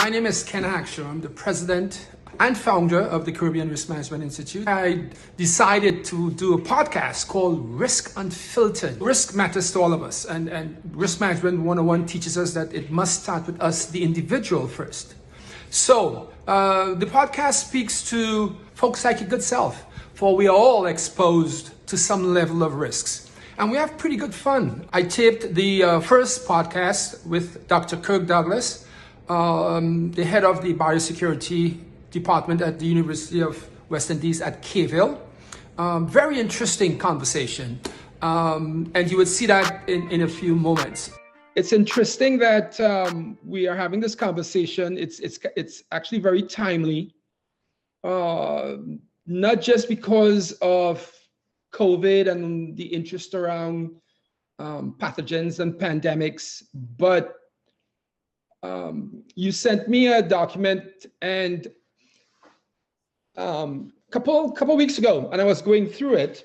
My name is Ken Hackshaw. I'm the president and founder of the Caribbean Risk Management Institute. I decided to do a podcast called Risk Unfiltered. Risk matters to all of us, and Risk Management 101 teaches us that it must start with us, the individual, first. So the podcast speaks to folks like your good self, for we are all exposed to some level of risks. And we have pretty good fun. I taped the first podcast with Dr. Kirk, the head of the biosecurity department at the University of West Indies at Cavehill. Very interesting conversation. And you would see that in a few moments. It's interesting that we are having this conversation. It's actually very timely, not just because of COVID and the interest around pathogens and pandemics, but you sent me a document and couple weeks ago, and I was going through it,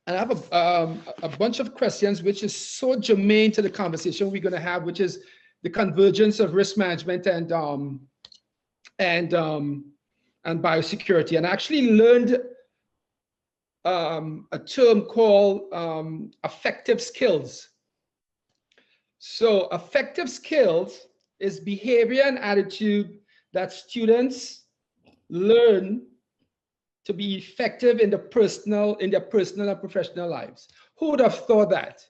and I have a bunch of questions which is so germane to the conversation we're going to have, which is the convergence of risk management and biosecurity. And I actually learned a term called affective skills. So affective skills is behavior and attitude that students learn to be effective in their personal and professional lives. Who would have thought that?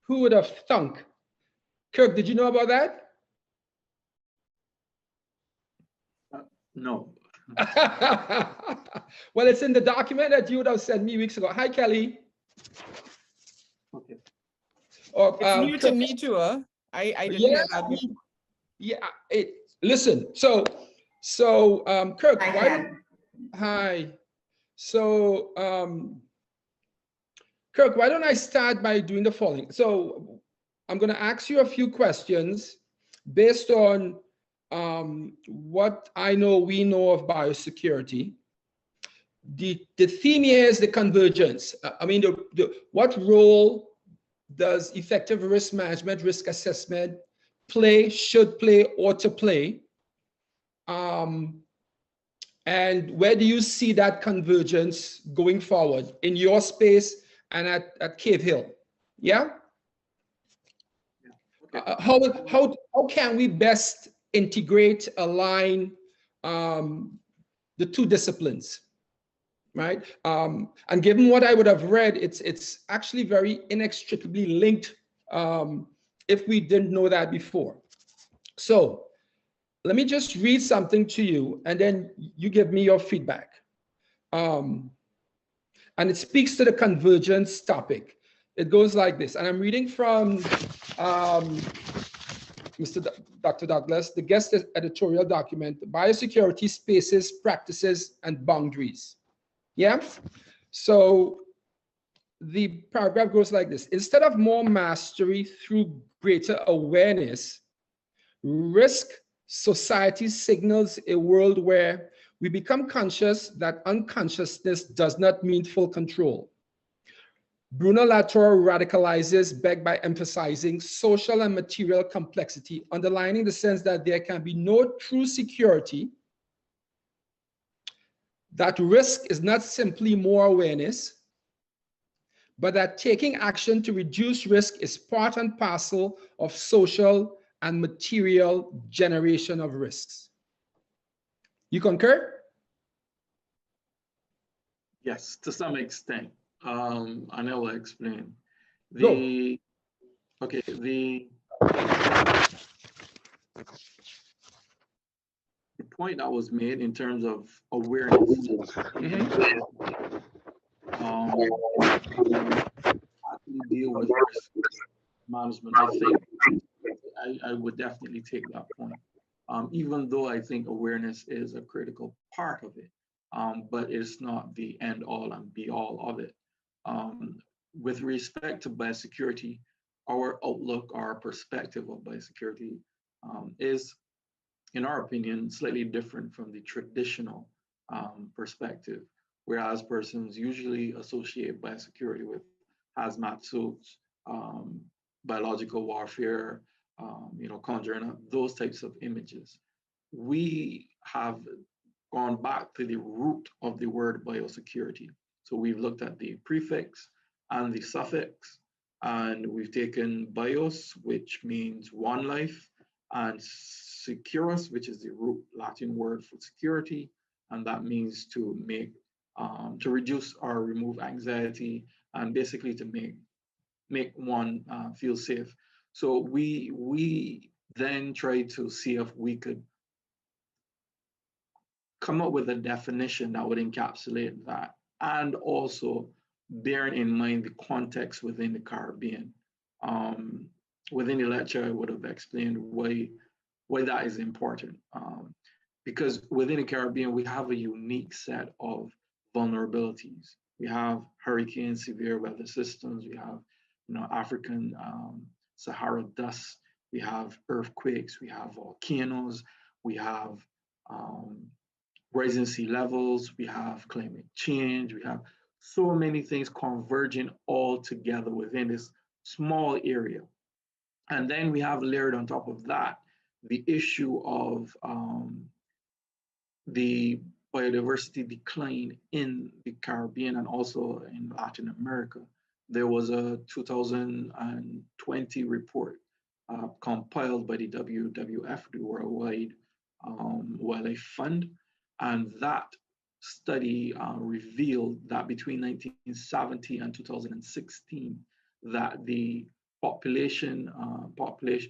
Who would have thunk? Kirk, did you know about that? No. Well, it's in the document that you would have sent me weeks ago. Hi, Kelly. Okay. It's new to me too, I didn't hear that before. Yeah, listen, so Kirk, hi. So Kirk, why don't I start by doing the following? So I'm going to ask you a few questions based on what I know we know of biosecurity. The theme here is the convergence. I mean, what role does effective risk management, risk assessment play, should play, ought to play? And where do you see that convergence going forward in your space and at Cavehill? Yeah? Okay. How can we best integrate, align the two disciplines? Right? And given what I would have read, it's actually very inextricably linked if we didn't know that before. So let me just read something to you and then you give me your feedback. And it speaks to the convergence topic. It goes like this, and I'm reading from Dr. Douglas, the guest editorial document, Biosecurity Spaces, Practices, and Boundaries. Yeah, so the paragraph goes like this. Instead of more mastery through greater awareness, risk society signals a world where we become conscious that unconsciousness does not mean full control. Bruno Latour radicalizes back by emphasizing social and material complexity, underlining the sense that there can be no true security, that risk is not simply more awareness, but that taking action to reduce risk is part and parcel of social and material generation of risks. You concur? Yes, to some extent. And I will explain. The point that was made in terms of awareness, deal with risk management, I think I would definitely take that point. Even though I think awareness is a critical part of it, but it's not the end all and be all of it. With respect to biosecurity, our outlook, our perspective of biosecurity is, in our opinion, slightly different from the traditional perspective, whereas persons usually associate biosecurity with hazmat suits, biological warfare, conjuring up those types of images. We have gone back to the root of the word biosecurity. So we've looked at the prefix and the suffix, and we've taken bios, which means one life, and securus, which is the root Latin word for security, and that means to make, to reduce or remove anxiety, and basically to make one feel safe. So we then tried to see if we could come up with a definition that would encapsulate that, and also bearing in mind the context within the Caribbean. Within the lecture, I would have explained why that is important. Because within the Caribbean, we have a unique set of vulnerabilities. We have hurricane severe weather systems. We have, African Sahara dust. We have earthquakes. We have volcanoes. We have rising sea levels. We have climate change. We have so many things converging all together within this small area. And then we have layered on top of that the issue of the biodiversity decline in the Caribbean and also in Latin America. There was a 2020 report compiled by the WWF, the Worldwide Wildlife Fund, and that study revealed that between 1970 and 2016, that the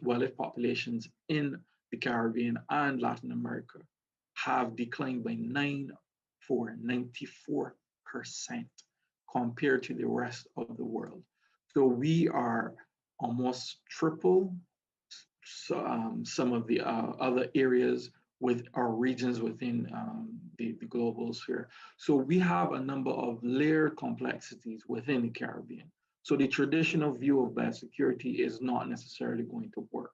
wildlife populations in the Caribbean and Latin America have declined by 94% compared to the rest of the world. So we are almost triple some of the other areas with our regions within the global sphere. So we have a number of layered complexities within the Caribbean. So the traditional view of biosecurity is not necessarily going to work.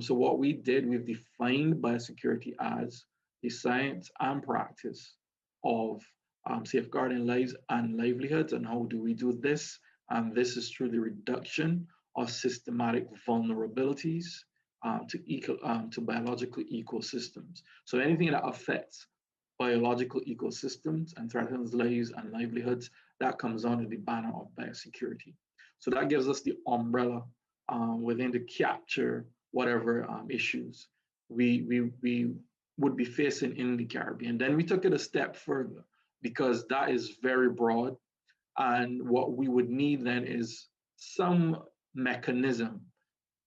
So what we did, we've defined biosecurity as the science and practice of safeguarding lives and livelihoods. And how do we do this? And this is through the reduction of systematic vulnerabilities to biological ecosystems. So anything that affects biological ecosystems and threatens lives and livelihoods, that comes under the banner of biosecurity. So that gives us the umbrella within to capture whatever issues we would be facing in the Caribbean. Then we took it a step further because that is very broad. And what we would need then is some mechanism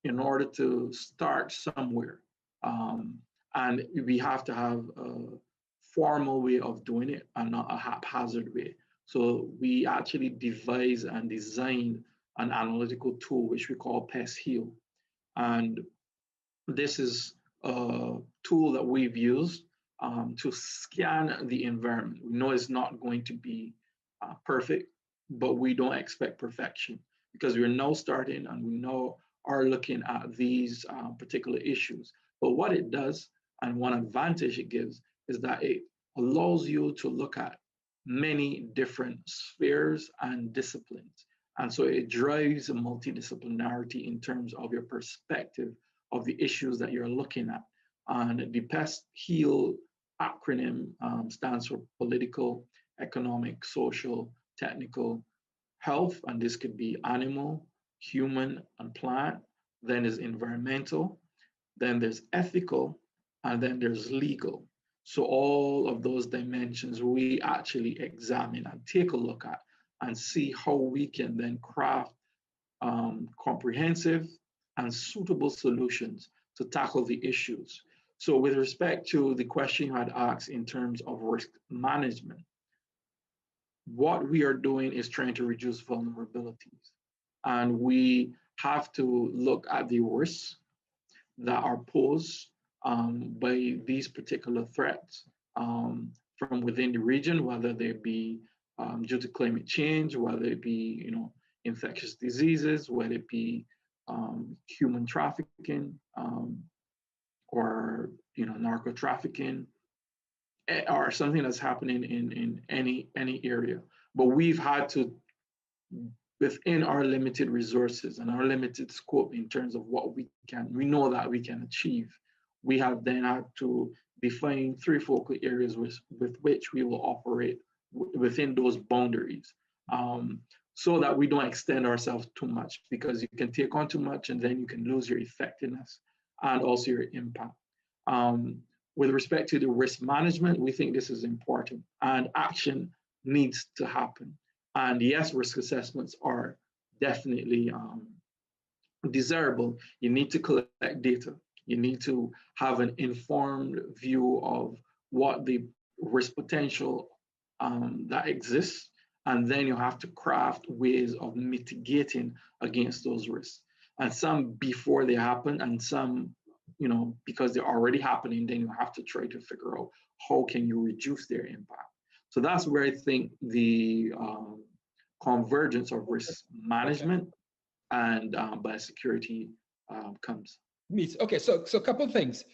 in order to start somewhere. And we have to have a formal way of doing it and not a haphazard way. So we actually devised and designed an analytical tool, which we call Cavehill. And this is a tool that we've used to scan the environment. We know it's not going to be perfect, but we don't expect perfection because we're now starting and we now are looking at these particular issues. But what it does, and one advantage it gives, is that it allows you to look at many different spheres and disciplines. And so it drives a multidisciplinarity in terms of your perspective of the issues that you're looking at. And the Cavehill acronym stands for political, economic, social, technical, health, and this could be animal, human, and plant. Then there's environmental, then there's ethical, and then there's legal. So all of those dimensions we actually examine and take a look at and see how we can then craft comprehensive and suitable solutions to tackle the issues. So with respect to the question you had asked in terms of risk management, what we are doing is trying to reduce vulnerabilities. And we have to look at the risks that are posed by these particular threats from within the region, whether they be due to climate change, whether it be infectious diseases, whether it be human trafficking or narco trafficking, or something that's happening in any area. But we've had to within our limited resources and our limited scope in terms of what we know that we can achieve, we have then had to define 3 focal areas with which we will operate within those boundaries, so that we don't extend ourselves too much, because you can take on too much and then you can lose your effectiveness and also your impact. With respect to the risk management, we think this is important and action needs to happen. And yes, risk assessments are definitely desirable. You need to collect data. You need to have an informed view of what the risk potential that exists. And then you have to craft ways of mitigating against those risks. And some before they happen, and some, because they're already happening, then you have to try to figure out how can you reduce their impact. So that's where I think the convergence of risk management and biosecurity comes. Okay, so a couple of things.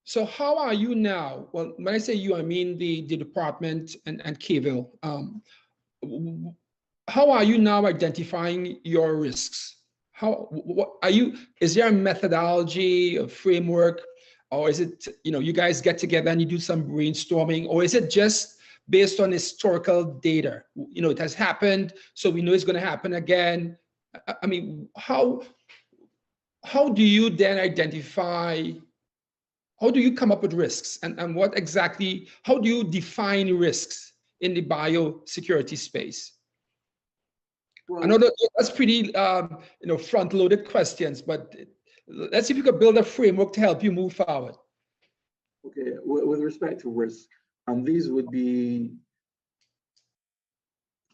So how are you now? Well, when I say you, I mean the department and Cavehill. How are you now identifying your risks? What are you? Is there a methodology, a framework, or is it, you guys get together and you do some brainstorming, or is it just based on historical data? It has happened, so we know it's going to happen again. I mean, how do you then identify? How do you come up with risks, and what exactly? How do you define risks in the biosecurity space? Well, I know that's pretty, front-loaded questions, but let's see if you could build a framework to help you move forward. Okay, with respect to risk, these would be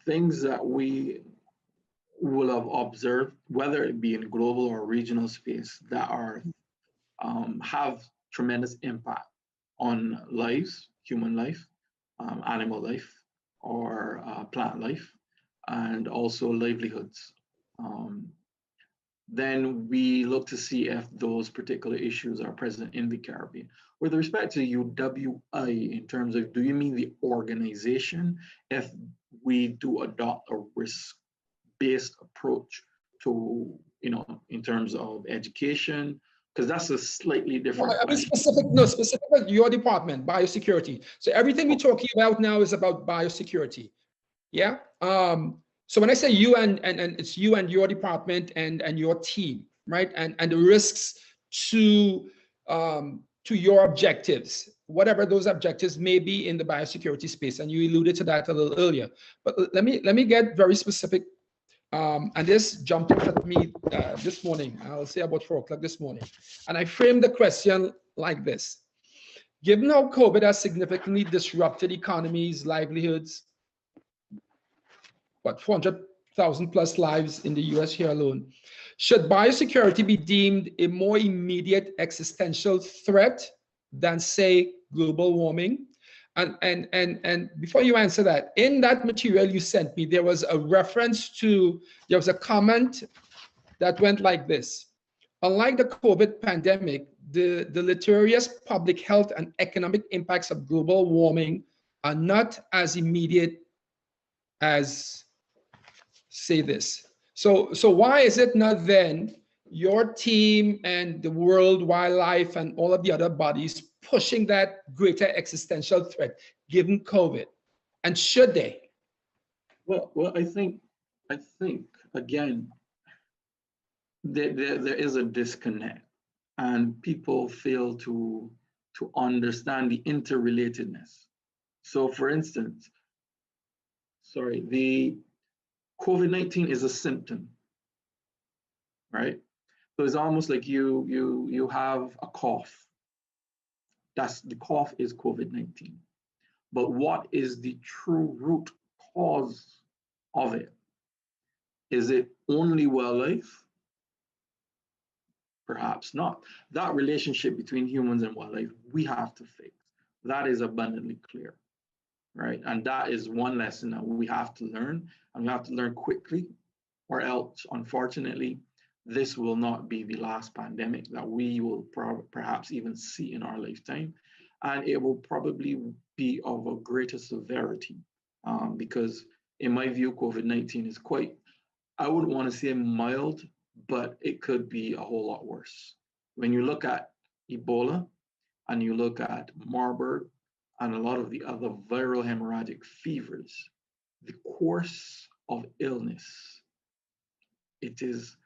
things that we will have observed, whether it be in global or regional space, that are have tremendous impact on lives, human life, animal life, or plant life, and also livelihoods. Then we look to see if those particular issues are present in the Caribbean. With respect to UWI, in terms of, do you mean the organization? If we do adopt a risk-based approach to, in terms of education, because that's a slightly different question. Specific your department, biosecurity. So everything we're talking about now is about biosecurity. Yeah. So when I say you and it's you and your department and your team, right? And the risks to your objectives, whatever those objectives may be in the biosecurity space. And you alluded to that a little earlier. But let me get very specific. And this jumped out at me this morning. I'll say about 4 o'clock this morning. And I framed the question like this. Given how COVID has significantly disrupted economies, livelihoods, 400,000 plus lives in the US here alone, should biosecurity be deemed a more immediate existential threat than, say, global warming? And before you answer that, in that material you sent me, there was a reference to, there was a comment that went like this. Unlike the COVID pandemic, the deleterious public health and economic impacts of global warming are not as immediate as, say this. So why is it not then your team and the World Wildlife and all of the other bodies pushing that greater existential threat given COVID? And should they? Well, I think again, there is a disconnect, and people fail to understand the interrelatedness. So for instance, the COVID-19 is a symptom, right? So it's almost like you have a cough. The cough is COVID-19. But what is the true root cause of it? Is it only wildlife? Perhaps not. That relationship between humans and wildlife, we have to fix. That is abundantly clear, right? And that is one lesson that we have to learn, and we have to learn quickly, or else, unfortunately, this will not be the last pandemic that we will perhaps even see in our lifetime. And it will probably be of a greater severity, because in my view, COVID-19 is quite, I wouldn't want to say mild, but it could be a whole lot worse. When you look at Ebola and you look at Marburg and a lot of the other viral hemorrhagic fevers, the course of illness, it is,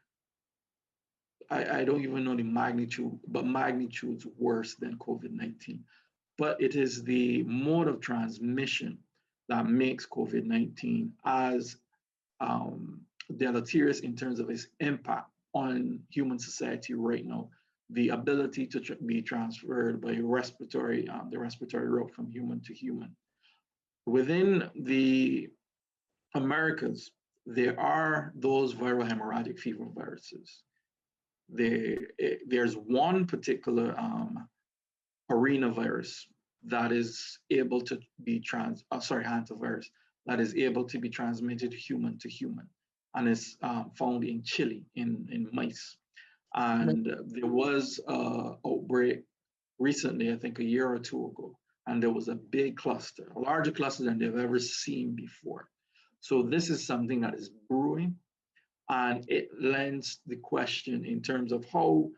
I don't even know the magnitude, but magnitudes worse than COVID-19. But it is the mode of transmission that makes COVID-19 as deleterious in terms of its impact on human society right now. The ability to be transferred by respiratory, the respiratory route from human to human. Within the Americas, there are those viral hemorrhagic fever viruses. There's one particular arenavirus that is able to be hantavirus, that is able to be transmitted human to human, and is found in Chile in mice. And there was an outbreak recently, I think a year or two ago, and there was a big cluster, a larger cluster than they've ever seen before. So this is something that is brewing, and it lends the question in terms of how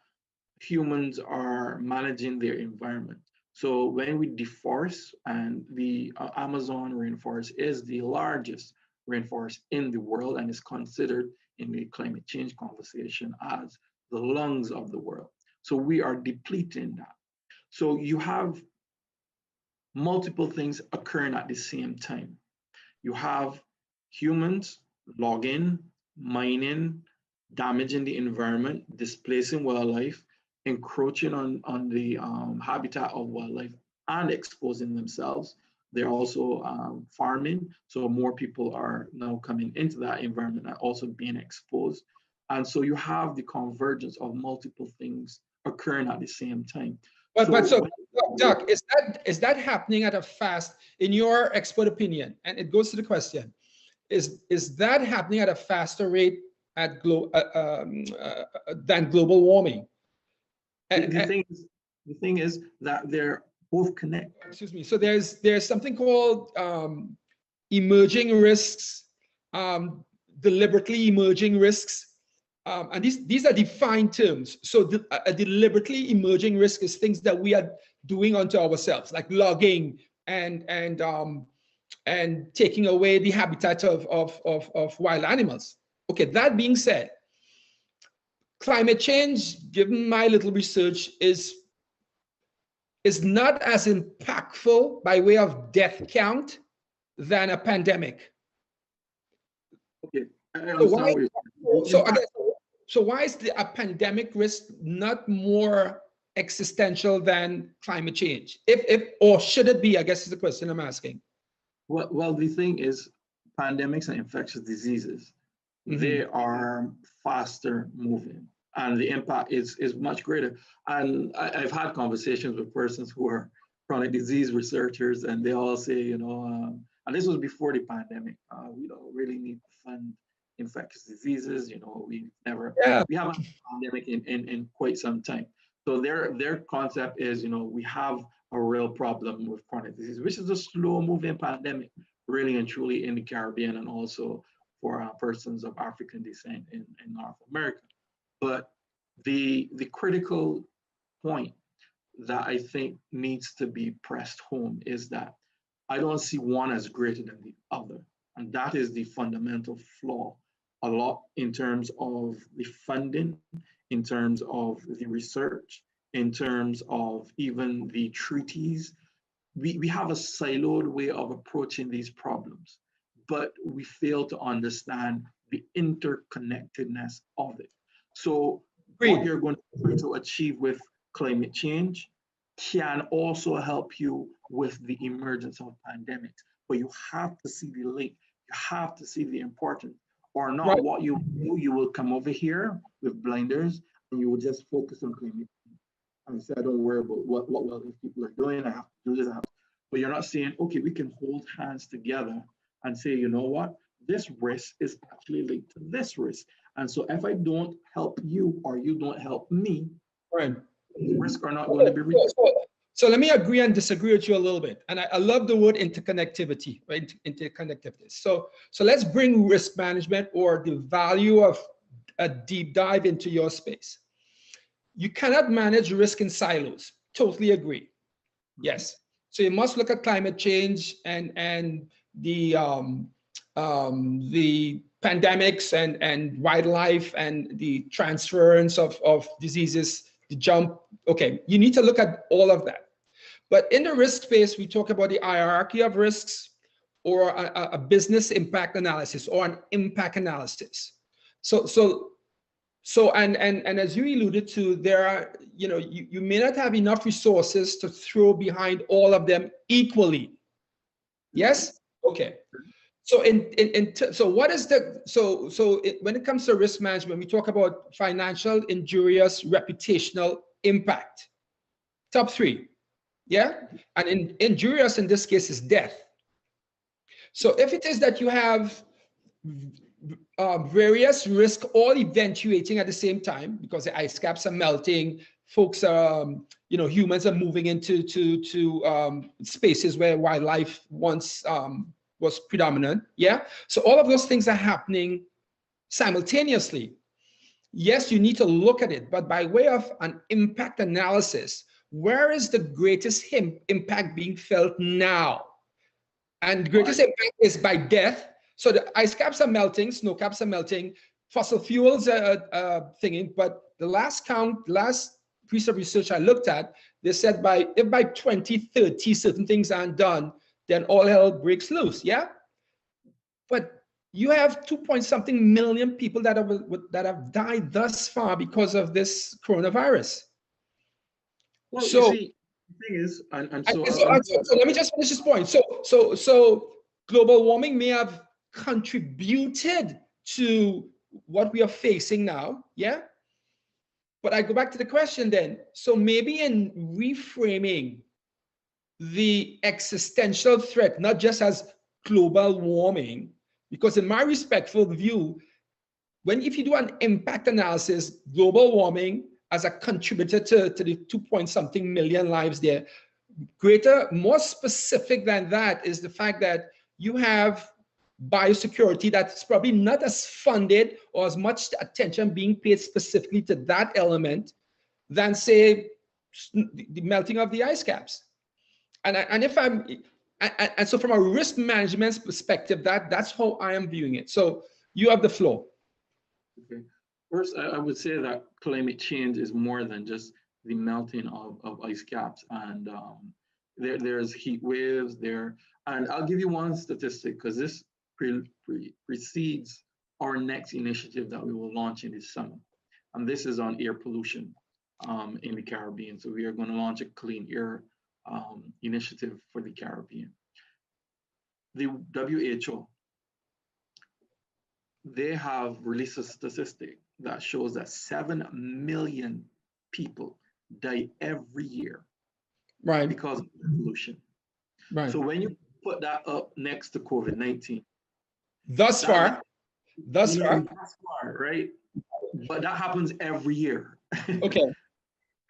humans are managing their environment. So when we deforest, and the Amazon rainforest is the largest rainforest in the world and is considered in the climate change conversation as the lungs of the world. So we are depleting that. So you have multiple things occurring at the same time. You have humans logging, mining, damaging the environment, displacing wildlife, encroaching on the habitat of wildlife, and exposing themselves. They're also farming, so more people are now coming into that environment and also being exposed. And so you have the convergence of multiple things occurring at the same time. So Doc, is that happening at a fast, in your expert opinion? And it goes to the question: is that happening at a faster rate than global warming? The thing is that they're both connected. Excuse me. So there's something called emerging risks, deliberately emerging risks, and these are defined terms. So a deliberately emerging risk is things that we are doing unto ourselves, like logging and taking away the habitat of wild animals. Okay. That being said, climate change, given my little research, is not as impactful by way of death count than a pandemic. Okay. So why is a pandemic risk not more existential than climate change? Or should it be? I guess is the question I'm asking. Well, the thing is, pandemics and infectious diseases, they are faster moving, and the impact is much greater. And I've had conversations with persons who are chronic disease researchers, and they all say, and this was before the pandemic, we don't really need to fund infectious diseases. We haven't had a pandemic in quite some time. So their concept is, we have a real problem with chronic disease, which is a slow moving pandemic, really and truly, in the Caribbean, and also for persons of African descent in North America. But the critical point that I think needs to be pressed home is that I don't see one as greater than the other. And that is the fundamental flaw, a lot in terms of the funding, in terms of the research, in terms of even the treaties. We have a siloed way of approaching these problems, but we fail to understand the interconnectedness of it. So what you're going to try to achieve with climate change can also help you with the emergence of pandemics, but you have to see the link. You have to see the importance, or not. Right. What you do, you will come over here with blinders and you will just focus on climate change and say, I don't worry about what these people are doing. I have to do this. But you're not saying, okay, we can hold hands together and say, you know what, this risk is actually linked to this risk. And so if I don't help you or you don't help me, right, the risks are not going to be reduced. So let me agree and disagree with you a little bit. And I love the word interconnectivity, right? Interconnectivity. So let's bring risk management or the value of a deep dive into your space. You cannot manage risk in silos. Totally agree. Yes. So you must look at climate change and the pandemics and wildlife and the transference of diseases, the jump. Okay, you need to look at all of that. But in the risk space, we talk about the hierarchy of risks or a business impact analysis or an impact analysis. And as you alluded to, there are, you may not have enough resources to throw behind all of them equally. Yes? Okay. So when it comes to risk management, we talk about financial, injurious, reputational impact. Top three. Yeah? And injurious in this case is death. So if it is that you have various risks all eventuating at the same time because the ice caps are melting, folks are, humans are moving into spaces where wildlife once was predominant. Yeah. So all of those things are happening simultaneously. Yes, you need to look at it, but by way of an impact analysis, where is the greatest impact being felt now? And the greatest impact is by death. So the ice caps are melting, snow caps are melting, fossil fuels are thinking. But the last piece of research I looked at, they said if by 2030 certain things aren't done, then all hell breaks loose. Yeah. But you have 2-point-something million people that have died thus far because of this coronavirus. Well, so, you see, the thing is, so let me just finish this point. So global warming may have contributed to what we are facing now, yeah? But I go back to the question then. So maybe in reframing the existential threat, not just as global warming, because in my respectful view, if you do an impact analysis, global warming as a contributor to the 2-point-something million lives there, more specific than that is the fact that you have biosecurity that's probably not as funded or as much attention being paid specifically to that element than, say, the melting of the ice caps. And so from a risk management perspective, that's how I am viewing it. So you have the floor. Okay. First, I would say that climate change is more than just the melting of ice caps, and there's heat waves there. And I'll give you one statistic because this precedes our next initiative that we will launch in this summer. And this is on air pollution in the Caribbean. So we are going to launch a clean air initiative for the Caribbean. The WHO, they have released a statistic that shows that 7 million people die every year, right, because of pollution. Right. So when you put that up next to COVID-19, thus far, right? But that happens every year. Okay.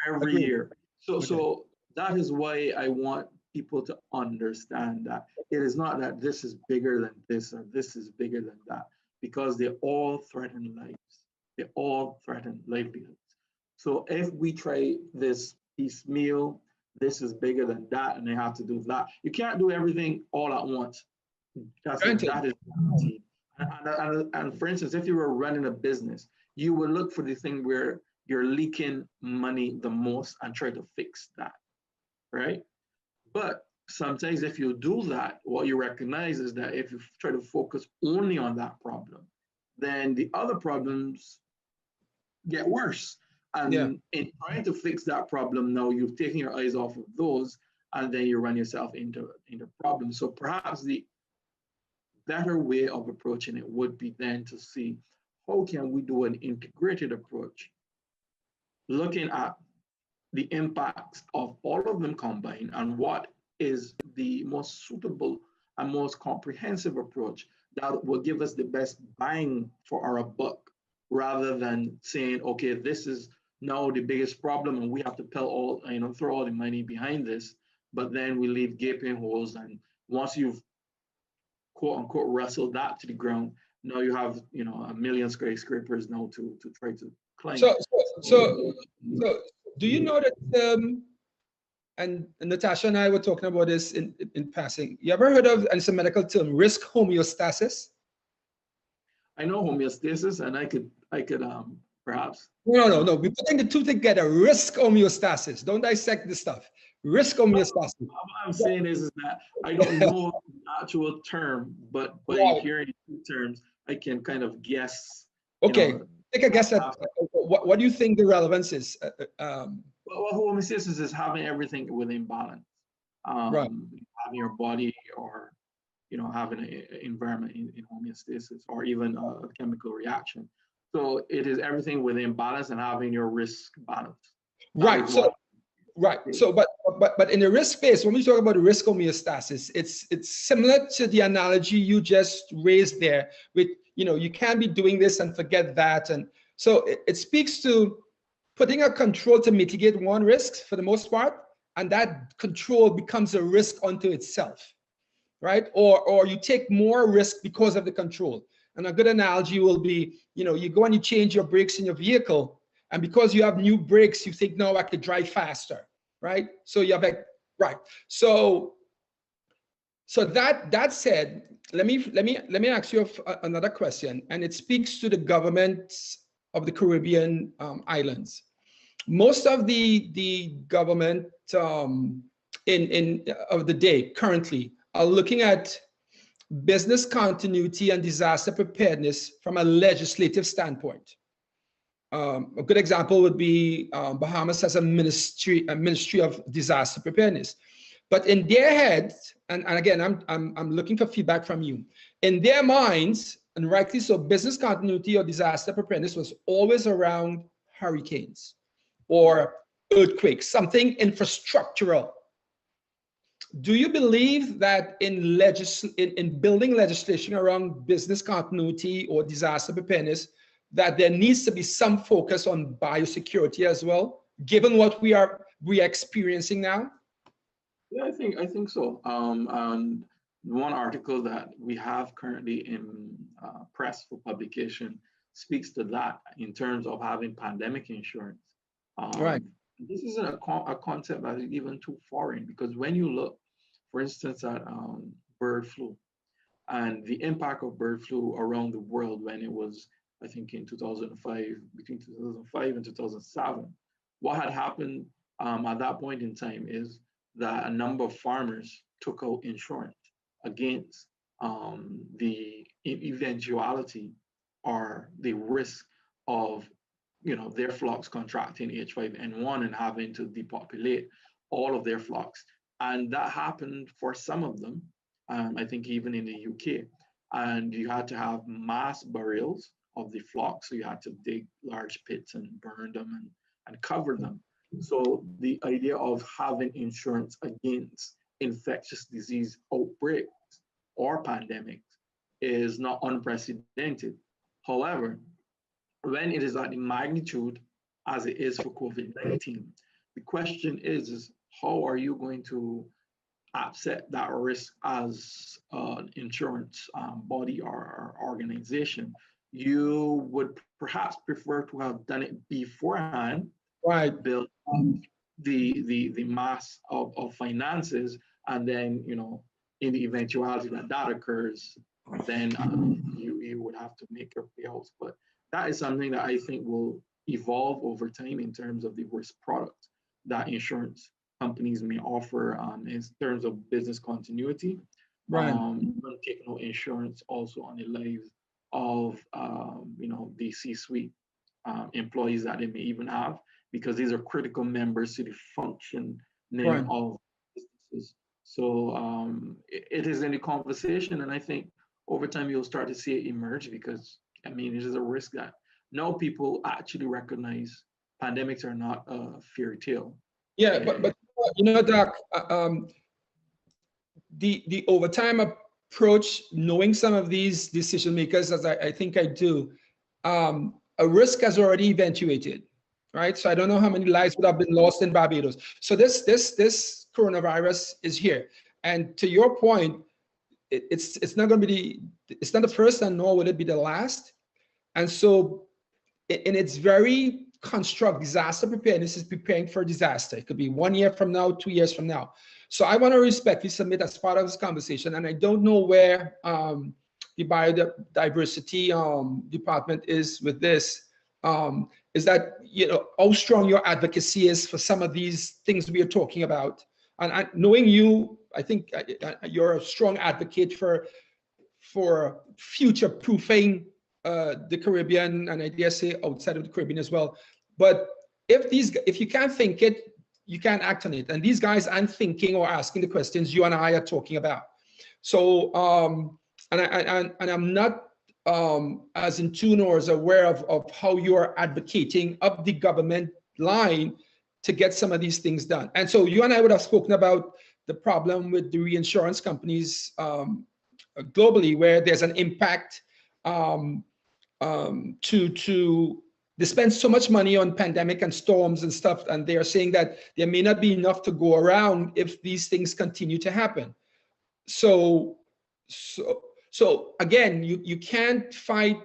Every year. So that is why I want people to understand that it is not that this is bigger than this or this is bigger than that, because they all threaten lives. They all threaten livelihoods. So if we try this piecemeal, this is bigger than that, and they have to do that. You can't do everything all at once. That is guaranteed. And for instance, if you were running a business, you would look for the thing where you're leaking money the most and try to fix that, right? But sometimes if you do that, what you recognize is that if you try to focus only on that problem, then the other problems get worse. And in trying to fix that problem, now you've taken your eyes off of those, and then you run yourself into problems. So perhaps the better way of approaching it would be then to see how can we do an integrated approach, looking at the impacts of all of them combined and what is the most suitable and most comprehensive approach that will give us the best bang for our buck, rather than saying, okay, this is now the biggest problem, and we have to throw all the money behind this, but then we leave gaping holes. And once you've quote unquote wrestled that to the ground, now you have, a million skyscrapers now to try to climb. So do you know that, and Natasha and I were talking about this in passing. You ever heard of, and it's a medical term, risk homeostasis? I know homeostasis, and I could perhaps. No. We're putting the two together. Risk homeostasis. Don't dissect this stuff. Risk homeostasis. What I'm saying is that I don't know the actual term, but by hearing the two terms, I can kind of guess. Okay, take a guess at what do you think the relevance is? Well, homeostasis is having everything within balance. Right. Having your body, or having an environment in homeostasis, or even a chemical reaction. So it is everything within balance and having your risk balance. Right. So, but in the risk space, when we talk about the risk homeostasis, it's similar to the analogy you just raised there. With you can't be doing this and forget that, and so it speaks to putting a control to mitigate one risk for the most part, and that control becomes a risk unto itself, right? Or you take more risk because of the control. And a good analogy will be, you go and you change your brakes in your vehicle, and because you have new brakes, you think, no, I could drive faster, right? So you have right. So that said, let me ask you another question, and it speaks to the governments of the Caribbean islands. Most of the government of the day currently are looking at business continuity and disaster preparedness from a legislative standpoint. A good example would be Bahamas has a ministry of disaster preparedness. But in their heads, and again, I'm looking for feedback from you, in their minds, and rightly so, business continuity or disaster preparedness was always around hurricanes or earthquakes, something infrastructural. Do you believe that in building legislation around business continuity or disaster preparedness, that there needs to be some focus on biosecurity as well, given what we are experiencing now? Yeah, I think so. And one article that we have currently in press for publication speaks to that in terms of having pandemic insurance. Right. This isn't a concept that is even too foreign, because when you look, for instance, at bird flu and the impact of bird flu around the world when it was, I think, in 2005, between 2005 and 2007, what had happened at that point in time is that a number of farmers took out insurance against the eventuality or the risk of their flocks contracting H5N1 and having to depopulate all of their flocks. And that happened for some of them, I think even in the UK. And you had to have mass burials of the flocks. So you had to dig large pits and burn them and cover them. So the idea of having insurance against infectious disease outbreaks or pandemics is not unprecedented. However, when it is at the magnitude as it is for COVID-19, the question is how are you going to offset that risk as an insurance body or organization? You would perhaps prefer to have done it beforehand, right? Build up the mass of finances, and then in the eventuality that occurs, then you would have to make your payouts. But that is something that I think will evolve over time in terms of the risk product that insurance companies may offer in terms of business continuity. Right. Taking out insurance also on the lives of the C-suite employees that they may even have, because these are critical members to the functioning of businesses. So it is in the conversation, and I think over time you'll start to see it emerge, because it is a risk that now people actually recognize pandemics are not a fairy tale. Yeah, but Doc, the overtime approach, knowing some of these decision makers, as I think I do, a risk has already eventuated. right? So I don't know how many lives would have been lost in Barbados. So this coronavirus is here. And to your point, it's not going to be it's not the first, and nor will it be the last. And so in its very construct, disaster preparedness is preparing for disaster. It could be 1 year from now, 2 years from now. So I want to respectfully submit as part of this conversation, and I don't know where the biodiversity department is with this, is that, you know, how strong your advocacy is for some of these things we are talking about. And knowing you, I think you're a strong advocate for future proofing the Caribbean, and I dare say outside of the Caribbean as well. But if you can't think it, you can't act on it. And these guys aren't thinking or asking the questions you and I are talking about. So and I'm not as in tune or as aware of how you are advocating up the government line to get some of these things done. And so you and I would have spoken about the problem with the reinsurance companies globally, where there's an impact to they spend so much money on pandemic and storms and stuff, and they are saying that there may not be enough to go around if these things continue to happen. So again, you can't fight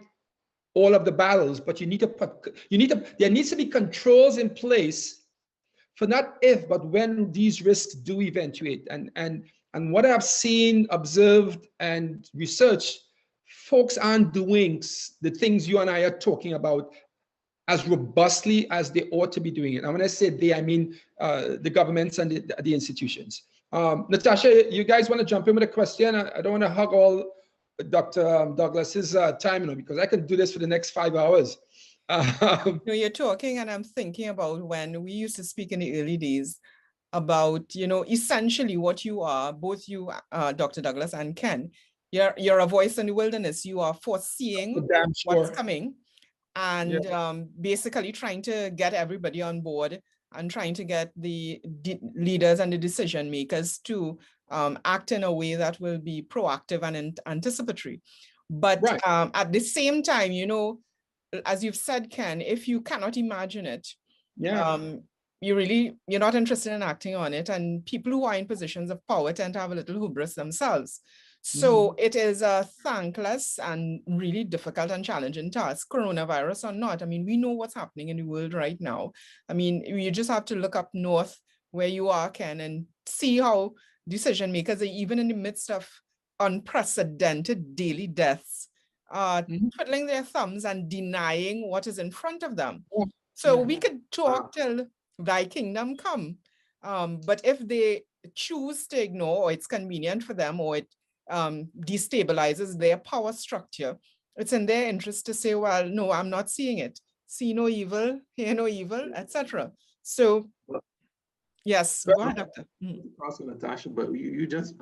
all of the battles, but there needs to be controls in place for not if, but when these risks do eventuate. And what I've seen, observed, and researched, folks aren't doing the things you and I are talking about as robustly as they ought to be doing it. And when I say they, I mean the governments and the institutions. Natasha, you guys want to jump in with a question? I don't want to hug all Dr. Douglas's time, because I can do this for the next 5 hours. You're talking, and I'm thinking about when we used to speak in the early days about, essentially what you are, both you, Dr. Douglas and Ken. You're a voice in the wilderness. You are foreseeing what's coming, and basically trying to get everybody on board and trying to get the leaders and the decision makers to act in a way that will be proactive and anticipatory. But at the same time, as you've said, Ken, if you cannot imagine it, you're not interested in acting on it. And people who are in positions of power tend to have a little hubris themselves. So it is a thankless and really difficult and challenging task, coronavirus or not. I mean, we know what's happening in the world right now. I mean, you just have to look up north where you are, Ken, and see how decision makers are even in the midst of unprecedented daily deaths, twiddling their thumbs and denying what is in front of them. So we could talk till thy kingdom come. But if they choose to ignore, or it's convenient for them, or it destabilizes their power structure, it's in their interest to say, well, no, I'm not seeing it. See no evil, hear no evil, etc. So, yes, go ahead, Doctor. Natasha, but you just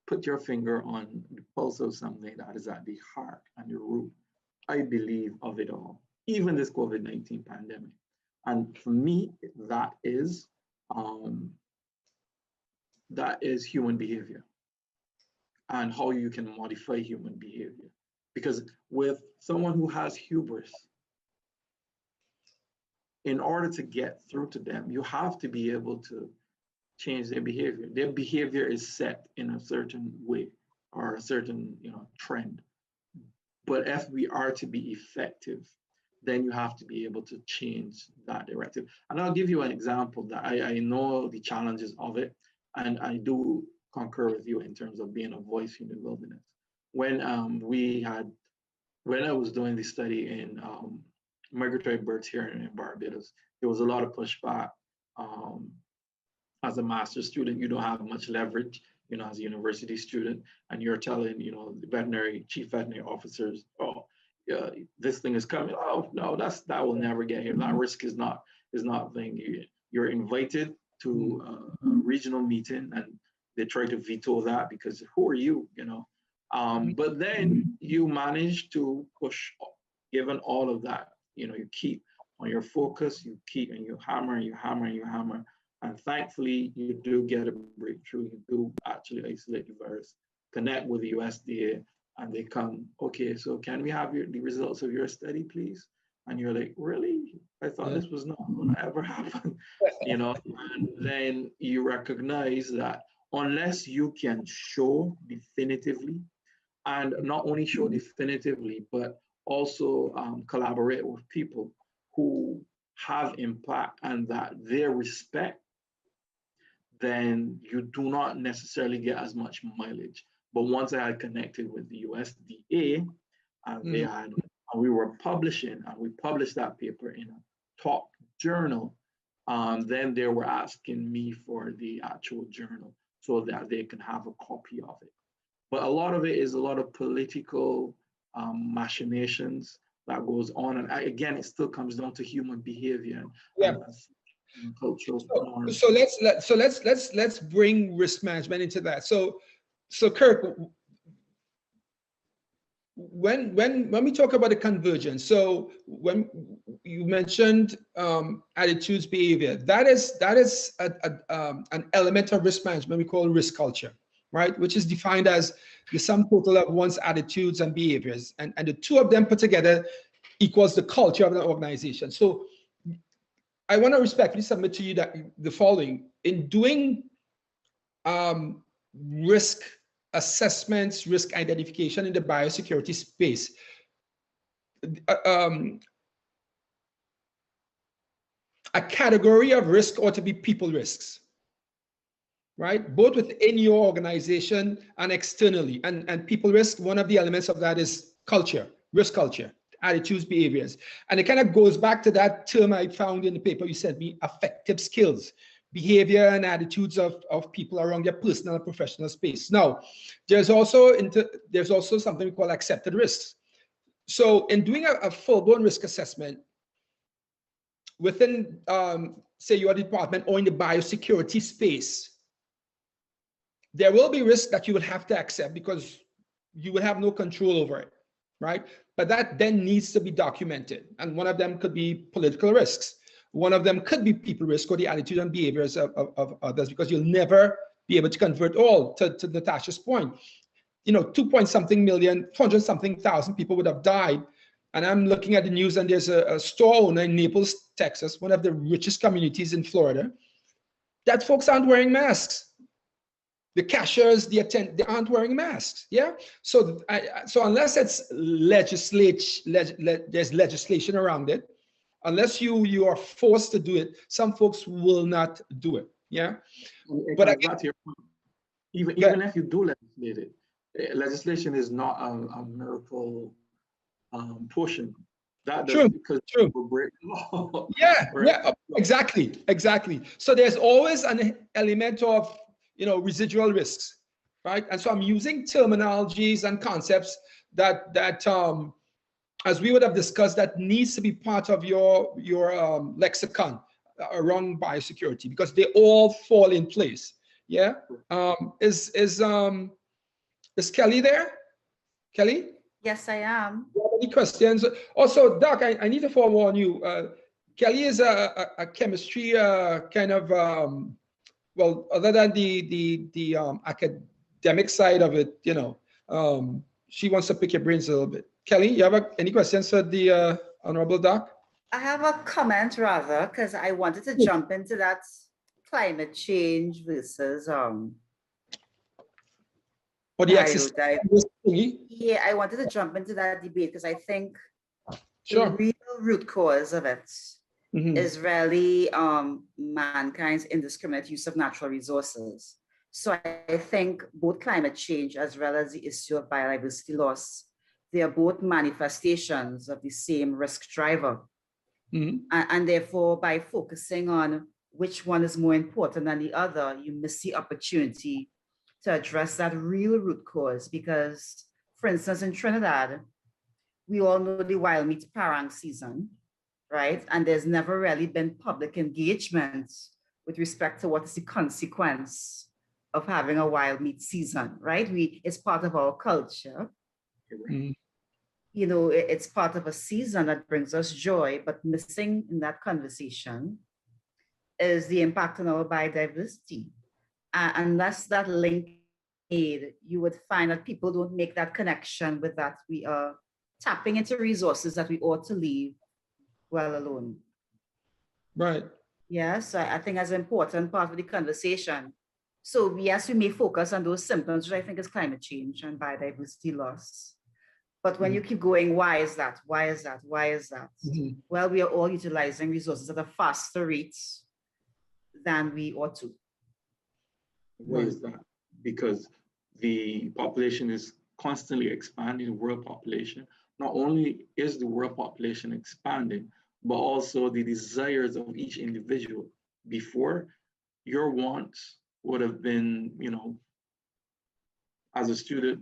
put your finger on the pulse of something that is at the heart and the root, I believe, of it all, even this COVID-19 pandemic. And for me, that is human behavior and how you can modify human behavior. Because with someone who has hubris, in order to get through to them, you have to be able to change their behavior. Their behavior is set in a certain way or a certain trend. But if we are to be effective, then you have to be able to change that directive. And I'll give you an example that I know the challenges of it, and I do concur with you in terms of being a voice in the wilderness. When I was doing the study in migratory birds here in Barbados, there was a lot of pushback. As a master's student, you don't have much leverage, as a university student, and you're telling, the chief veterinary officers, oh, this thing is coming. Oh no, that will never get here. That risk is not thing. You're invited to a regional meeting, and they try to veto that because who are you, But then you manage to push, given all of that, you keep on your focus, you keep and you hammer and you hammer and you hammer. And thankfully, you do get a breakthrough. You do actually isolate the virus, connect with the USDA, and they come, okay, so can we have the results of your study, please? And you're like, really? I thought this was not going to ever happen, you know. And then you recognize that unless you can show definitively, and not only show definitively, but also collaborate with people who have impact and that they respect, then you do not necessarily get as much mileage. But once I had connected with the USDA, and they had, and we were publishing, and we published that paper in a top journal, then they were asking me for the actual journal so that they can have a copy of it. But a lot of it is a lot of political machinations that goes on, and again, it still comes down to human behavior and cultural norms. So let's bring risk management into that. So Kirk, when we talk about the convergence, so when you mentioned attitudes, behavior, that is an element of risk management we call risk culture, right? Which is defined as the sum total of one's attitudes and behaviors, and the two of them put together equals the culture of an organization. So I want to respectfully submit to you that the following: in doing risk assessments, risk identification in the biosecurity space, a category of risk ought to be people risks, right? Both within your organization and externally. And people risk, one of the elements of that is culture, risk culture, attitudes, behaviors. And it kind of goes back to that term I found in the paper you sent me, affective skills, behavior and attitudes of people around their personal and professional space. Now, there's also something we call accepted risks. So in doing a full-blown risk assessment within, say, your department or in the biosecurity space, there will be risks that you will have to accept because you will have no control over it, right? But that then needs to be documented. And one of them could be political risks. One of them could be people risk or the attitude and behaviors of others, because you'll never be able to convert all. To Natasha's point, you know, 2-point-something million, 400-something thousand people would have died. And I'm looking at the news, and there's a store owner in Naples, Texas, one of the richest communities in Florida, that folks aren't wearing masks. The cashiers, they aren't wearing masks. Yeah. So unless it's there's legislation around it, unless you are forced to do it, some folks will not do it. Yeah. But that's your point. Even if you do legislate it, legislation is not a miracle portion. That does, because true. People break law. Yeah. Right? Yeah. Exactly. So there's always an element of, you know, residual risks, right? And so I'm using terminologies and concepts that as we would have discussed, that needs to be part of your lexicon around biosecurity, because they all fall in place. Yeah. Is Kelly there? Kelly? Yes, I am. Do you have any questions? Also, Doc, I need to forewarn you. Kelly is a chemistry kind of well, other than the academic side of it, you know, she wants to pick your brains a little bit. Kelly, you have any questions for the Honorable Doc? I have a comment rather, because I wanted to jump into that climate change versus or the exercise. Yeah, I wanted to jump into that debate because I think the real root cause of it is really mankind's indiscriminate use of natural resources. So I think both climate change as well as the issue of biodiversity loss, they are both manifestations of the same risk driver. And therefore, by focusing on which one is more important than the other, you miss the opportunity to address that real root cause. Because, for instance, in Trinidad, we all know the wild meat parang season, right? And there's never really been public engagement with respect to what is the consequence of having a wild meat season, right? It's part of our culture. You know, it's part of a season that brings us joy, but missing in that conversation is the impact on our biodiversity. Unless that link made, you would find that people don't make that connection with that we are tapping into resources that we ought to leave well alone. Right. Yes, I think that's an important part of the conversation. So yes, we may focus on those symptoms, which I think is climate change and biodiversity loss. But when you keep going, why is that? Why is that? Why is that? Well, we are all utilizing resources at a faster rate than we ought to. Why is that? Because the population is constantly expanding, the world population. Not only is the world population expanding, but also the desires of each individual. Before, your wants would have been, as a student,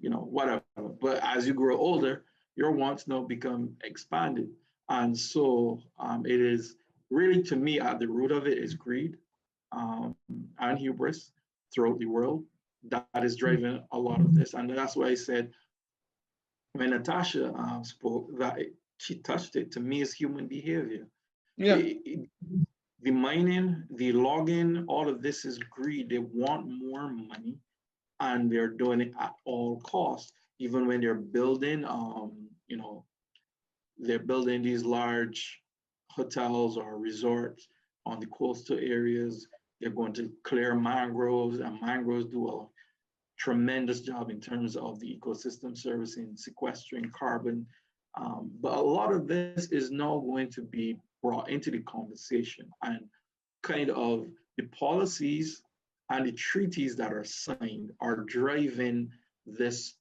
whatever. But as you grow older, your wants now become expanded. And so it is really, to me, at the root of it is greed and hubris throughout the world that is driving a lot of this. And that's why I said, when Natasha spoke, that she touched it, to me, is human behavior. Yeah. The mining, the logging, all of this is greed. They want more money, and they're doing it at all costs. Even when they're building, they're building these large hotels or resorts on the coastal areas. They're going to clear mangroves, and mangroves do a tremendous job in terms of the ecosystem servicing, sequestering carbon. But a lot of this is now going to be brought into the conversation, and kind of the policies and the treaties that are signed are driving this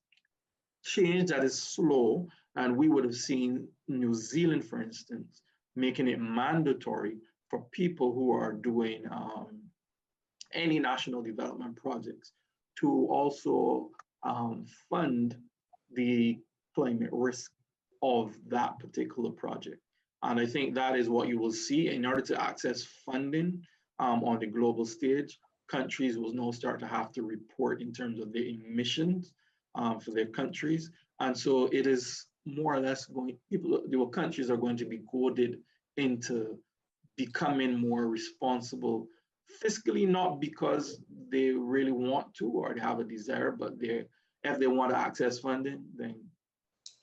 change that is slow. And we would have seen New Zealand, for instance, making it mandatory for people who are doing any national development projects to also fund the climate risk of that particular project. And I think that is what you will see. In order to access funding on the global stage, countries will now start to have to report in terms of their emissions for their countries. And so it is more or less the countries are going to be goaded into becoming more responsible fiscally, not because they really want to or they have a desire, but if they want to access funding, then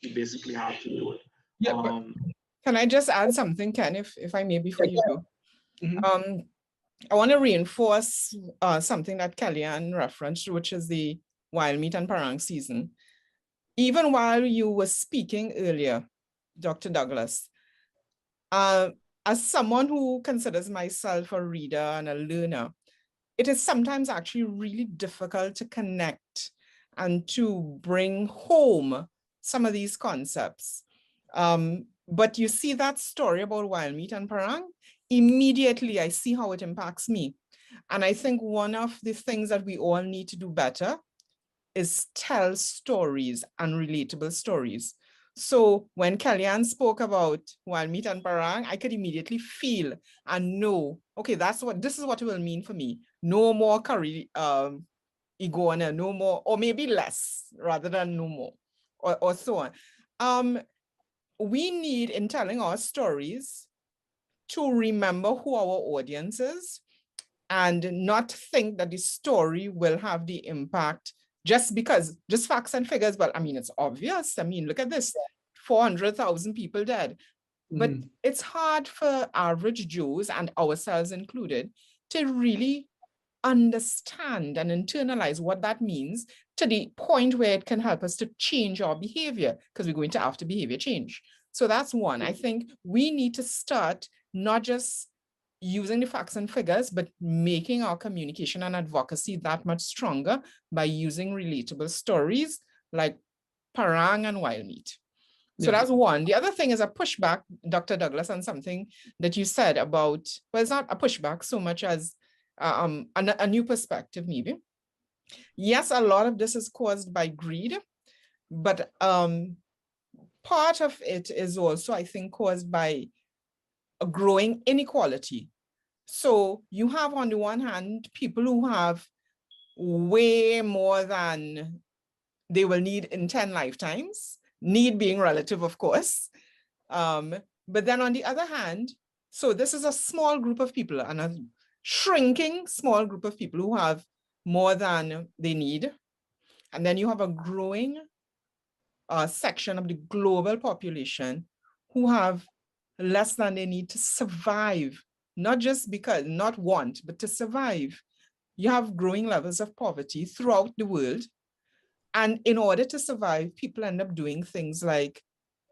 you basically have to do it. Yeah, Can I just add something, Ken, if I may, before you do? Mm-hmm. I want to reinforce something that Kellyanne referenced, which is the wild meat and parang season. Even while you were speaking earlier, Dr. Douglas, as someone who considers myself a reader and a learner, it is sometimes actually really difficult to connect and to bring home some of these concepts. But you see that story about wild meat and parang, immediately I see how it impacts me. And I think one of the things that we all need to do better is tell stories and relatable stories. So when Kellyanne spoke about wild meat and parang, I could immediately feel and know, okay, this is what it will mean for me. No more curry iguana, no more, or maybe less rather than no more, or so on. We need, in telling our stories, to remember who our audience is and not think that the story will have the impact just facts and figures. But I mean, it's obvious. I mean, look at this, 400,000 people dead. But it's hard for average Joes, and ourselves included, to really understand and internalize what that means to the point where it can help us to change our behavior, because we're going to have to behavior change. So that's one. I think we need to start not just using the facts and figures, but making our communication and advocacy that much stronger by using relatable stories like parang and wild meat. So that's one. The other thing is a pushback, Dr. Douglas, on something that you said about, well, it's not a pushback so much as a new perspective, maybe. Yes, a lot of this is caused by greed, but part of it is also, I think, caused by a growing inequality. So you have, on the one hand, people who have way more than they will need in 10 lifetimes, need being relative, of course. But then on the other hand, so this is a small group of people, and a shrinking small group of people who have more than they need. And then you have a growing section of the global population who have less than they need to survive, not just because, not want, but to survive. You have growing levels of poverty throughout the world. And in order to survive, people end up doing things like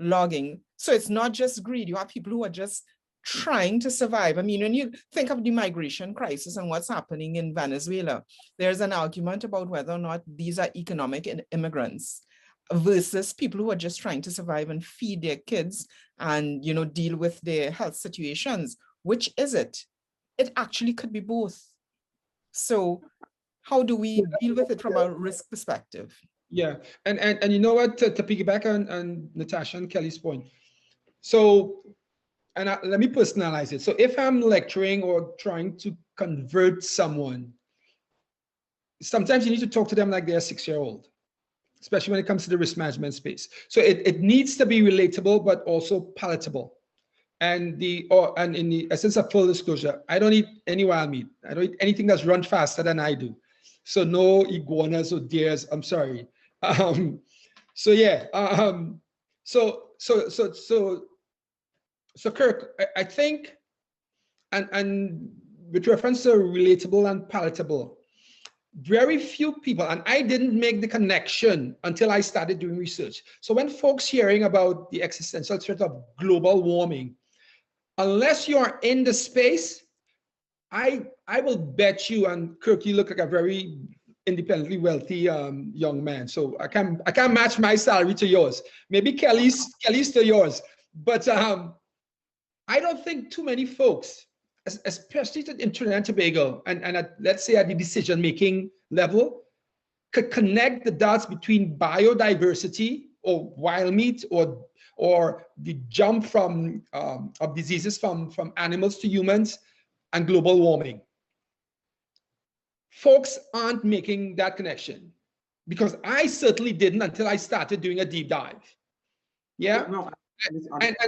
logging. So it's not just greed. You have people who are just trying to survive. I mean, when you think of the migration crisis and what's happening in Venezuela, there's an argument about whether or not these are economic immigrants versus people who are just trying to survive and feed their kids and, you know, deal with their health situations. Which is it? It actually could be both. So how do we deal with it from a risk perspective? Yeah, and you know what, to piggyback on Natasha and Kelly's point. So, let me personalize it. So if I'm lecturing or trying to convert someone, sometimes you need to talk to them like they're a 6-year-old, especially when it comes to the risk management space. So it needs to be relatable, but also palatable. And in the essence of full disclosure, I don't eat any wild meat. I don't eat anything that's run faster than I do. So no iguanas or deers. I'm sorry. So yeah. So Kirk, I think, and with reference to relatable and palatable, very few people, and I didn't make the connection until I started doing research. So when folks hearing about the existential threat of global warming, unless you are in the space, I will bet you, and Kirk, you look like a very independently wealthy young man. So I can't match my salary to yours. Maybe Kelly's to yours, but I don't think too many folks, especially in Trinidad and Tobago, and let's say at the decision-making level, could connect the dots between biodiversity or wild meat or the jump from of diseases from animals to humans and global warming. Folks aren't making that connection, because I certainly didn't until I started doing a deep dive. Yeah. No, and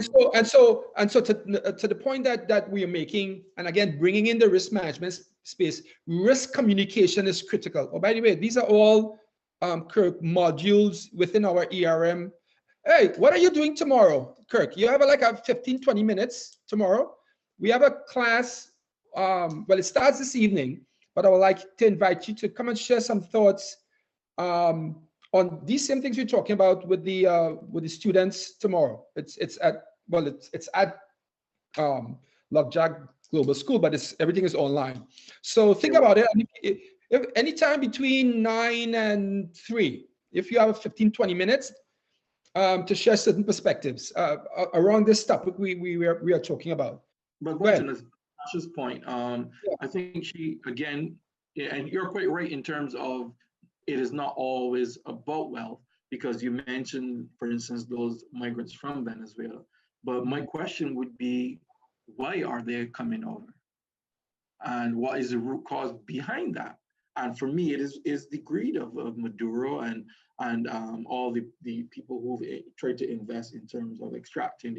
so to the point that we are making, and again bringing in the risk management space, risk communication is critical. Oh, by the way, these are all Kirk modules within our ERM. Hey, what are you doing tomorrow, Kirk? You have like a 15-20 minutes tomorrow. We have a class. Well, it starts this evening, but I would like to invite you to come and share some thoughts on these same things we're talking about with the students tomorrow. It's at Lockjack Global School, but everything is online. So think about it. If anytime between 9 and 3, if you have 15-20 minutes to share certain perspectives around this topic we are talking about. But going to Natasha's point, I think she, again, and you're quite right in terms of it is not always about wealth, because you mentioned, for instance, those migrants from Venezuela. But my question would be, why are they coming over? And what is the root cause behind that? And for me, it is the greed of Maduro and all the people who've tried to invest in terms of extracting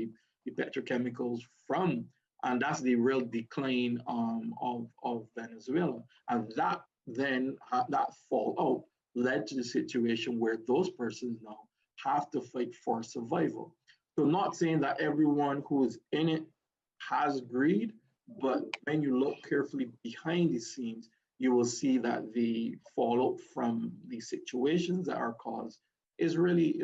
the petrochemicals from, and that's the real decline of Venezuela. And that then, that fallout led to the situation where those persons now have to fight for survival. So not saying that everyone who's in it has greed, but when you look carefully behind the scenes, you will see that the fallout from the situations that are caused is really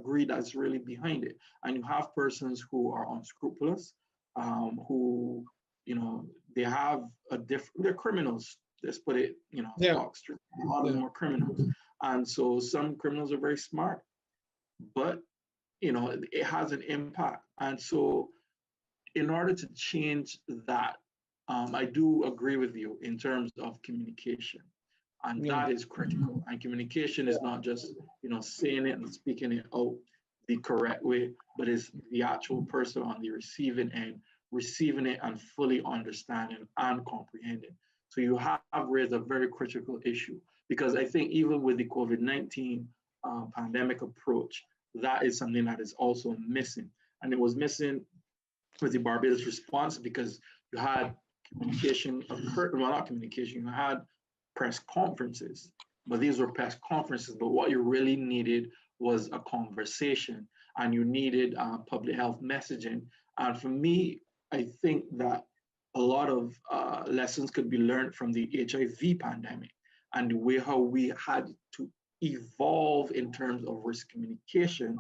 greed that's really behind it. And you have persons who are unscrupulous, who, you know, they have they're criminals. Let's put it, you know, a lot of them are criminals. And so some criminals are very smart, but, you know, it has an impact. And so in order to change that, I do agree with you in terms of communication. And that is critical. And communication is not just, you know, saying it and speaking it out the correct way, but it's the actual person on the receiving end, receiving it and fully understanding and comprehending. So you have raised a very critical issue, because I think even with the COVID-19 pandemic approach, that is something that is also missing. And it was missing with the Barbados response, because you had communication occur, well, not communication, you had press conferences, but these were press conferences, but what you really needed was a conversation, and you needed public health messaging And for me, I think that a lot of lessons could be learned from the HIV pandemic and the way how we had to evolve in terms of risk communication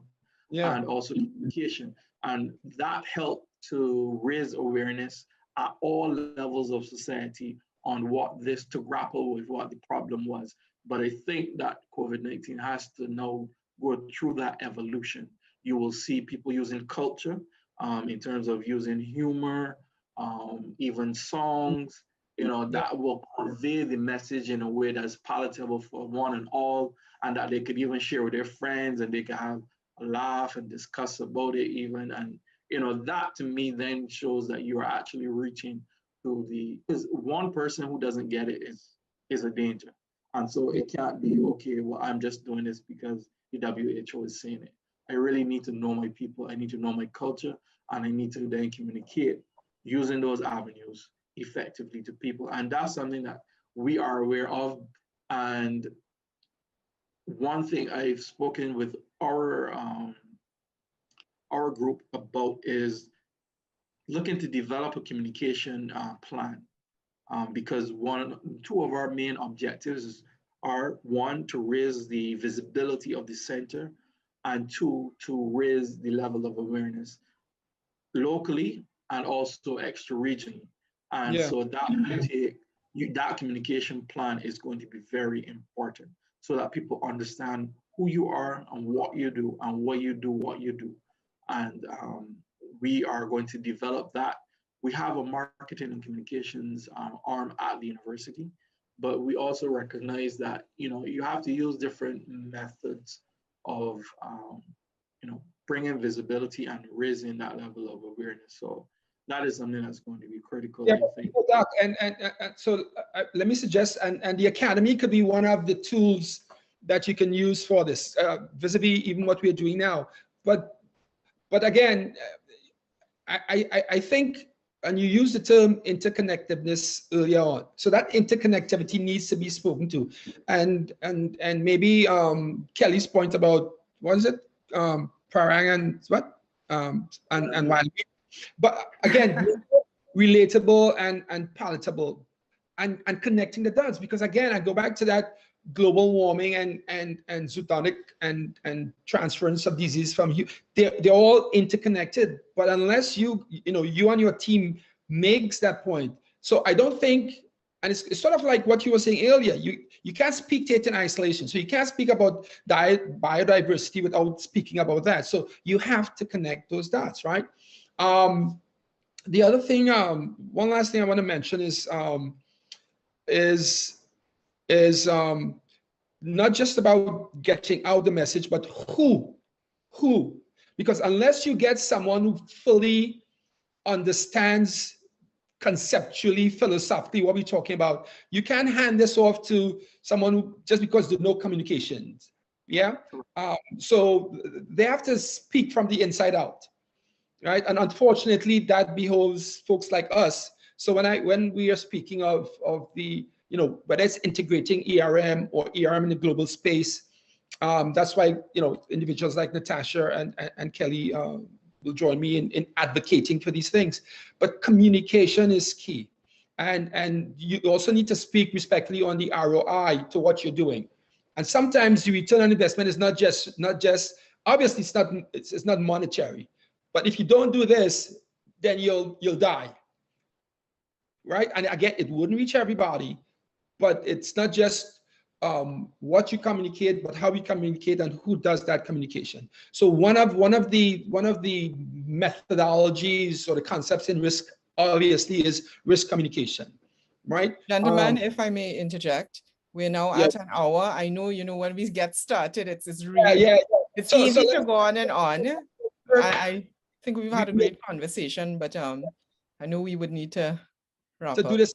and also communication. And that helped to raise awareness at all levels of society on what this, to grapple with what the problem was. But I think that COVID-19 has to now go through that evolution. You will see people using culture in terms of using humor, even songs, that will convey the message in a way that's palatable for one and all, and that they could even share with their friends and they can have a laugh and discuss about it even. And, that to me then shows that you are actually reaching to because one person who doesn't get it is a danger. And so it can't be, okay, well, I'm just doing this because the WHO is saying it. I really need to know my people. I need to know my culture, and I need to then communicate using those avenues effectively to people. And that's something that we are aware of. And one thing I've spoken with our group about is looking to develop a communication plan, because two of our main objectives are, one, to raise the visibility of the center, and two, to raise the level of awareness locally and also extra regionally. And so that communication plan is going to be very important so that people understand who you are and what you do and what you do. And we are going to develop that. We have a marketing and communications arm at the university, but we also recognize that, you have to use different methods of, bringing visibility and raising that level of awareness. So that is something that's going to be critical, I think. Doc, and so let me suggest, and the academy could be one of the tools that you can use for this, vis-a-vis even what we're doing now. But again, I think, and you use the term interconnectiveness earlier on, so that interconnectivity needs to be spoken to, and maybe Kelly's point about, what is it, Parang and what, and Wild. But again, relatable and palatable, and connecting the dots, because again, I go back to that global warming and zoonotic and transference of disease from you. They're all interconnected, but unless you and your team makes that point. So I don't think, and it's sort of like what you were saying earlier, you can't speak to it in isolation. So you can't speak about biodiversity without speaking about that. So you have to connect those dots, right? The other thing, one last thing I want to mention is not just about getting out the message, but who, because unless you get someone who fully understands conceptually, philosophically what we're talking about, you can't hand this off to someone who, just because there's no communications. So they have to speak from the inside out, right? And unfortunately, that behoves folks like us. So when we are speaking of the, whether it's integrating ERM or ERM in the global space, that's why, individuals like Natasha and Kelly will join me in advocating for these things. But communication is key. And you also need to speak respectfully on the ROI to what you're doing. And sometimes the return on investment is not just obviously it's not monetary, but if you don't do this, then you'll die, right? And again, it wouldn't reach everybody, but it's not just what you communicate, but how we communicate and who does that communication. So one of the methodologies or the concepts in risk obviously is risk communication, right? Gentlemen, if I may interject, we're now at an hour. I know, when we get started, it's really it's easy to go on and on. I think we've had a great conversation, but I know we would need to wrap up. Do this.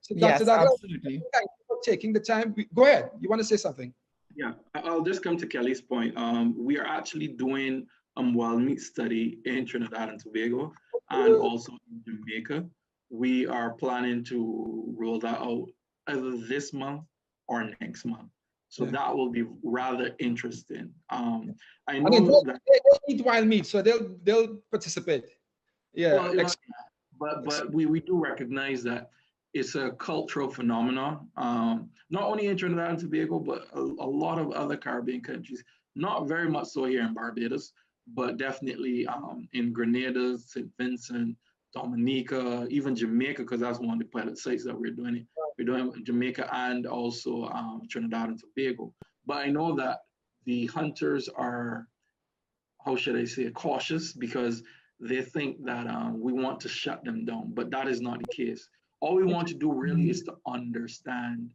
So yes, Dr. absolutely. Thank you for taking the time. Go ahead. You want to say something? Yeah, I'll just come to Kelly's point. We are actually doing a wild meat study in Trinidad and Tobago and also in Jamaica. We are planning to roll that out either this month or next month. So that will be rather interesting. I know they eat wild meat, so they'll participate. Yeah. Well, but we do recognize that it's a cultural phenomenon, not only in Trinidad and Tobago, but a lot of other Caribbean countries. Not very much so here in Barbados, but definitely in Grenada, St. Vincent, Dominica, even Jamaica, because that's one of the pilot sites that we're doing it. We're doing Jamaica and also Trinidad and Tobago. But I know that the hunters are, how should I say, cautious because they think that we want to shut them down, but that is not the case. All we want to do really is to understand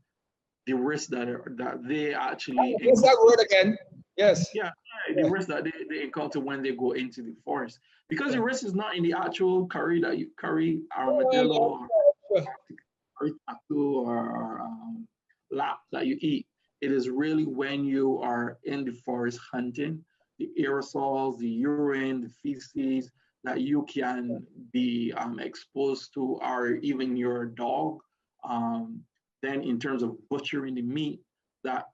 the risks that they actually. What's that word again? Yes. Yeah, the risk that they encounter when they go into the forest, because the risk is not in the actual curry that you curry armadillo or tattoo or lap that you eat. It is really when you are in the forest hunting, the aerosols, the urine, the feces that you can be exposed to, or even your dog. Then in terms of butchering the meat, that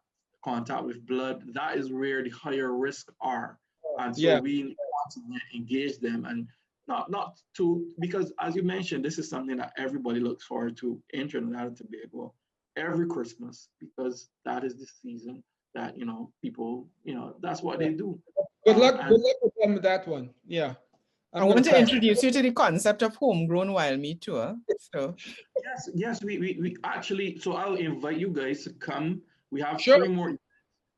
contact with blood, that is where the higher risks are. And so we want to engage them and not to, because as you mentioned, this is something that everybody looks forward to in Trinidad and Tobago every Christmas, because that is the season that, people, that's what they do. Good luck with them with that one. Yeah. I want to introduce you to the concept of homegrown wild meat too. So yes, we actually. So I'll invite you guys to come. We have sure. 3 more.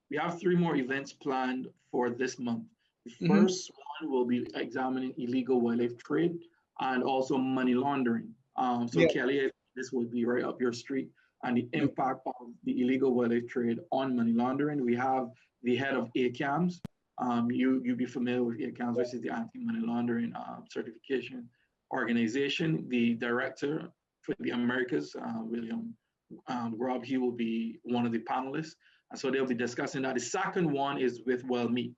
We have 3 more events planned for this month. The first one will be examining illegal wildlife trade and also money laundering. Kelly, this will be right up your street, and the impact of the illegal wildlife trade on money laundering. We have the head of ACAMS. You'll be familiar with ACAMS, which is the Anti-Money Laundering Certification Organization. The director for the Americas, William Grob, he will be one of the panelists. And so they'll be discussing that. The second one is with wild meat.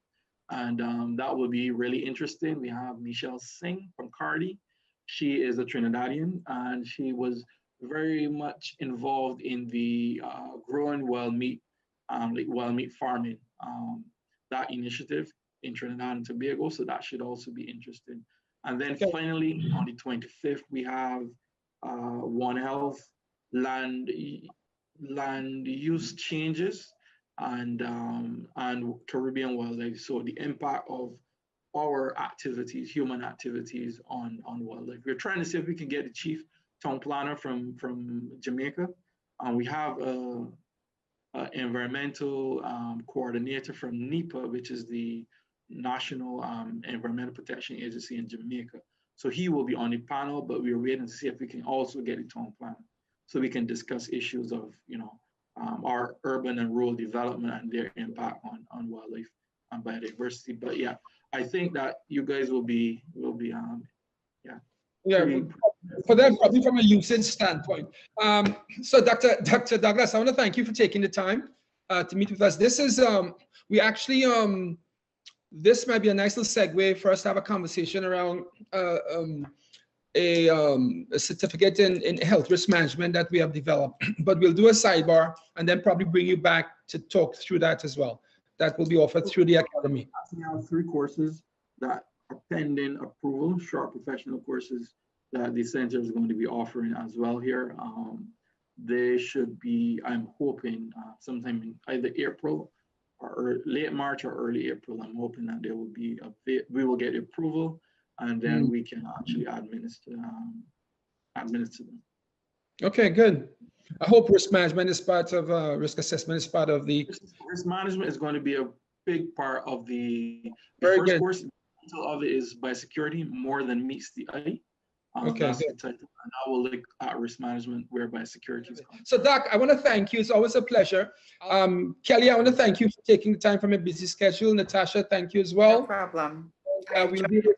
And that will be really interesting. We have Michelle Singh from Cardi. She is a Trinidadian, and she was very much involved in the growing wild meat, like wild meat farming. That initiative in Trinidad and Tobago, so that should also be interesting. And then finally, on the 25th, we have One Health, land use changes, and Caribbean wildlife. So the impact of our activities, human activities on wildlife. We're trying to see if we can get the chief town planner from Jamaica, and we have a environmental coordinator from NEPA, which is the National Environmental Protection Agency in Jamaica. So he will be on the panel, but we're waiting to see if we can also get a town planner, so we can discuss issues of our urban and rural development and their impact on wildlife and biodiversity. But yeah, I think that you guys will be for them, probably from a usage standpoint. So Dr. Douglas, I want to thank you for taking the time to meet with us. This is, we actually, this might be a nice little segue for us to have a conversation around a certificate in health risk management that we have developed, but we'll do a sidebar and then probably bring you back to talk through that as well. That will be offered through the academy. We have 3 courses that are pending approval, short professional courses that the center is going to be offering as well here. They should be, I'm hoping, sometime in either April or late March or early April. I'm hoping that there will be we will get approval, and then we can actually administer them. Okay, good. I hope risk management is part of risk assessment is part of the risk management is going to be a big part of the first course. The title of it is biosecurity more than meets the eye. Okay, that's the title, and I will look at risk management where biosecurity is coming. So Doc, I want to thank you. It's always a pleasure. Kelly, I want to thank you for taking the time from your busy schedule. Natasha, thank you as well. No problem. We'll do this.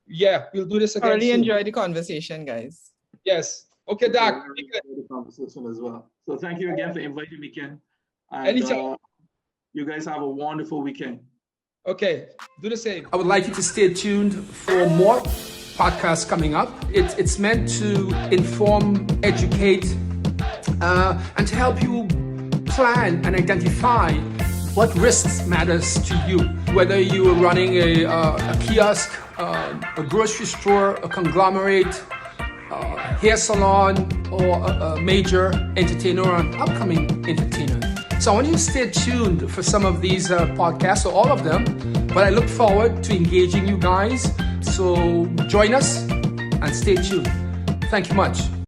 Yeah, we'll do this again. I really enjoyed the conversation, guys. Yes. Okay, Doc. I really enjoyed the conversation as well. So thank you again for inviting me, Ken. And anytime. You guys have a wonderful weekend. Okay, do the same. I would like you to stay tuned for more podcasts coming up. It's meant to inform, educate, and to help you plan and identify What risks matters to you? Whether you are running a kiosk, a grocery store, a conglomerate, hair salon, or a major entertainer or an upcoming entertainer. So I want you to stay tuned for some of these podcasts, or all of them, but I look forward to engaging you guys. So join us and stay tuned. Thank you much.